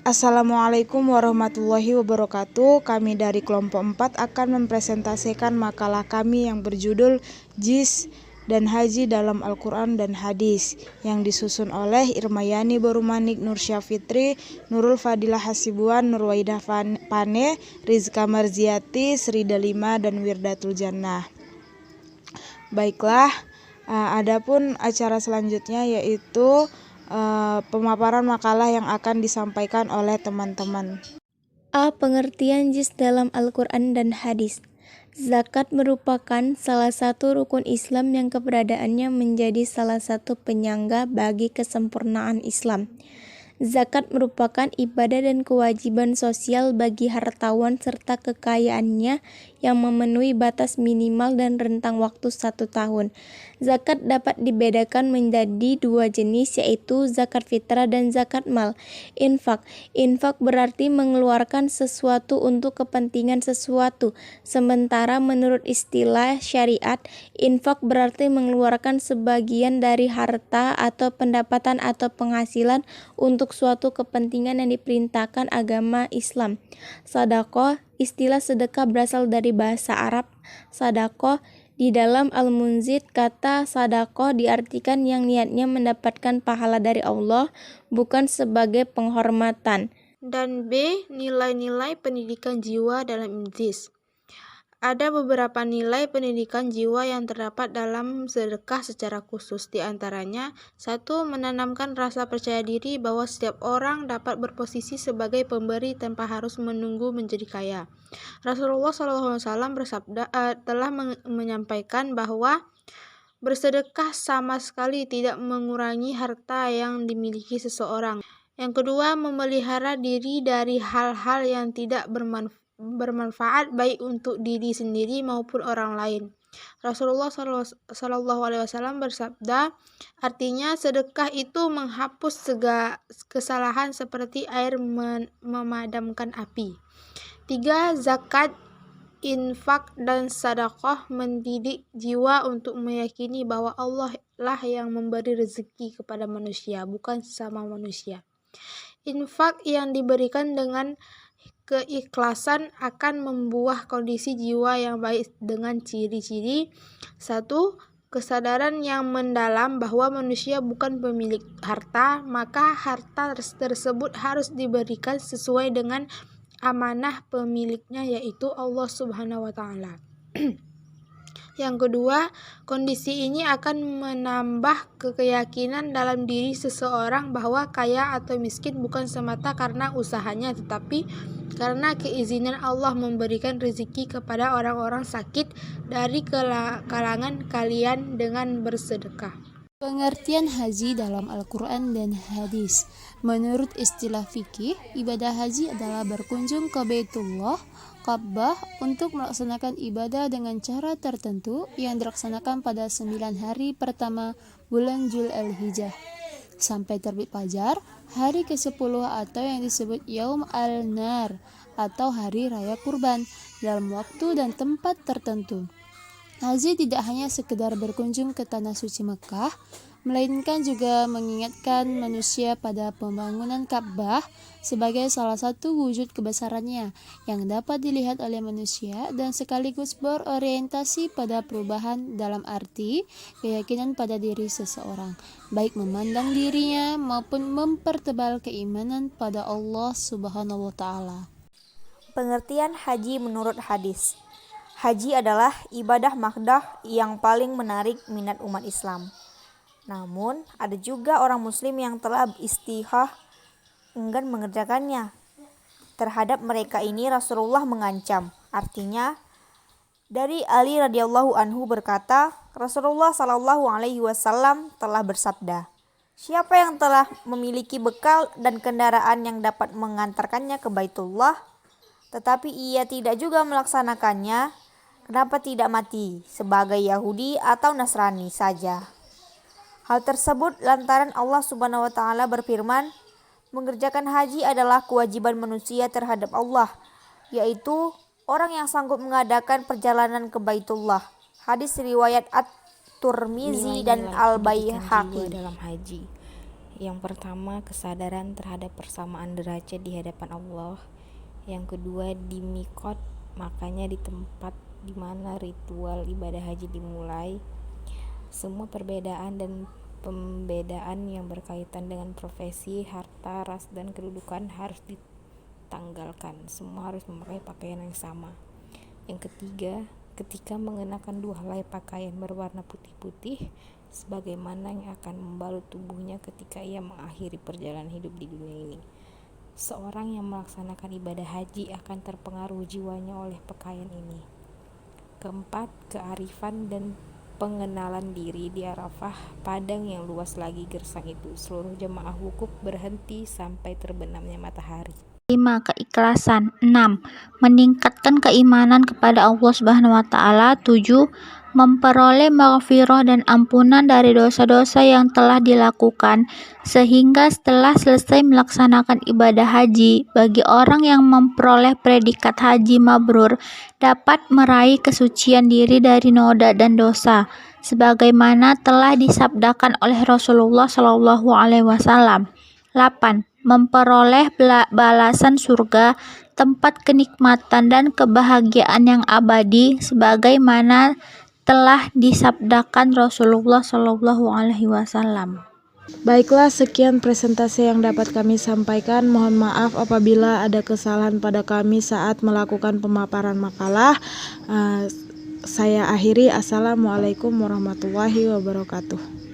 Assalamualaikum warahmatullahi wabarakatuh. Kami dari kelompok 4 akan mempresentasikan makalah kami yang berjudul JIS dan Haji dalam Al-Quran dan Hadis yang disusun oleh Irmayani Barumanik, Nur Syafitri, Nurul Fadilah Hasibuan, Nurwaidah Pane, Rizka Marziati, Sri Dalima, dan Wirdatul Jannah. Baiklah, adapun acara selanjutnya yaitu pemaparan makalah yang akan disampaikan oleh teman-teman. A. Pengertian JIS dalam Al-Quran dan Hadis. Zakat merupakan salah satu rukun Islam yang keberadaannya menjadi salah satu penyangga bagi kesempurnaan Islam. Zakat merupakan ibadah dan kewajiban sosial bagi hartawan serta kekayaannya yang memenuhi batas minimal dan rentang waktu 1 tahun. Zakat dapat dibedakan menjadi 2 jenis, yaitu zakat fitrah dan zakat mal. Infak berarti mengeluarkan sesuatu untuk kepentingan sesuatu. Sementara menurut istilah syariat, infak berarti mengeluarkan sebagian dari harta atau pendapatan atau penghasilan untuk suatu kepentingan yang diperintahkan agama Islam. Sedekah, istilah sedekah berasal dari bahasa Arab sadaqah. Di dalam Al-Munzid, kata sedekah diartikan yang niatnya mendapatkan pahala dari Allah, bukan sebagai penghormatan. Dan B. Nilai-nilai pendidikan jiwa dalam JIS. Ada beberapa nilai pendidikan jiwa yang terdapat dalam sedekah secara khusus. Di antaranya, 1. Menanamkan rasa percaya diri bahwa setiap orang dapat berposisi sebagai pemberi tanpa harus menunggu menjadi kaya. Rasulullah SAW telah menyampaikan bahwa bersedekah sama sekali tidak mengurangi harta yang dimiliki seseorang. Yang kedua, memelihara diri dari hal-hal yang tidak bermanfaat baik untuk diri sendiri maupun orang lain. Rasulullah SAW bersabda, artinya sedekah itu menghapus segala kesalahan seperti air memadamkan api. 3. Zakat, infak, dan sedekah mendidik jiwa untuk meyakini bahwa Allah lah yang memberi rezeki kepada manusia, bukan sesama manusia. Infak yang diberikan dengan keikhlasan akan membuah kondisi jiwa yang baik dengan ciri-ciri: 1. Kesadaran yang mendalam bahwa manusia bukan pemilik harta, maka harta tersebut harus diberikan sesuai dengan amanah pemiliknya, yaitu Allah Subhanahu wa Ta'ala. Yang kedua, kondisi ini akan menambah keyakinan dalam diri seseorang bahwa kaya atau miskin bukan semata karena usahanya, tetapi karena keizinan Allah memberikan rezeki kepada orang-orang sakit dari kalangan kalian dengan bersedekah. Pengertian haji dalam Al-Quran dan Hadis. Menurut istilah fikih, ibadah haji adalah berkunjung ke Baitullah, Ka'bah, untuk melaksanakan ibadah dengan cara tertentu yang dilaksanakan pada 9 hari pertama bulan Dzulhijjah sampai terbit fajar hari ke-10 atau yang disebut Yaum al-Nar atau hari raya kurban dalam waktu dan tempat tertentu. Haji tidak hanya sekedar berkunjung ke tanah suci Mekah, melainkan juga mengingatkan manusia pada pembangunan Ka'bah sebagai salah satu wujud kebesarannya yang dapat dilihat oleh manusia dan sekaligus berorientasi pada perubahan dalam arti keyakinan pada diri seseorang, baik memandang dirinya maupun mempertebal keimanan pada Allah Subhanahu wa Ta'ala. Pengertian haji menurut hadis. Haji adalah ibadah makdah yang paling menarik minat umat Islam. Namun, ada juga orang muslim yang telah istihah enggan mengerjakannya. Terhadap mereka ini Rasulullah mengancam. Artinya, dari Ali radhiyallahu anhu berkata, Rasulullah SAW telah bersabda, siapa yang telah memiliki bekal dan kendaraan yang dapat mengantarkannya ke Baitullah, tetapi ia tidak juga melaksanakannya, kenapa tidak mati sebagai Yahudi atau Nasrani saja? Hal tersebut lantaran Allah Subhanahu wa Ta'ala berfirman, mengerjakan haji adalah kewajiban manusia terhadap Allah, yaitu orang yang sanggup mengadakan perjalanan ke Baitullah. Hadis riwayat At-Tirmizi dan Al-Baihaqi. Dalam haji, Yang pertama, kesadaran terhadap persamaan derajat di hadapan Allah. Yang kedua, di miqat, makanya di tempat di mana ritual ibadah haji dimulai. Semua perbedaan dan pembedaan yang berkaitan dengan profesi, harta, ras, dan kedudukan harus ditanggalkan. Semua harus memakai pakaian yang sama. Yang ketiga, ketika mengenakan 2 helai pakaian berwarna putih-putih, sebagaimana yang akan membalut tubuhnya ketika ia mengakhiri perjalanan hidup di dunia ini. Seorang yang melaksanakan ibadah haji akan terpengaruh jiwanya oleh pakaian ini. Keempat, kearifan dan pengenalan diri di Arafah, padang yang luas lagi gersang itu. Seluruh jemaah wukuf berhenti sampai terbenamnya matahari. 5. Keikhlasan. 6. Meningkatkan keimanan kepada Allah Subhanahu wa taala. 7. Memperoleh maghfirah dan ampunan dari dosa-dosa yang telah dilakukan, sehingga setelah selesai melaksanakan ibadah haji, bagi orang yang memperoleh predikat haji mabrur dapat meraih kesucian diri dari noda dan dosa, sebagaimana telah disabdakan oleh Rasulullah SAW. 8. Memperoleh balasan surga, tempat kenikmatan dan kebahagiaan yang abadi, sebagaimana telah disabdakan Rasulullah SAW. Baiklah, sekian presentasi yang dapat kami sampaikan. Mohon maaf apabila ada kesalahan pada kami saat melakukan pemaparan makalah. Saya akhiri. Assalamualaikum warahmatullahi wabarakatuh.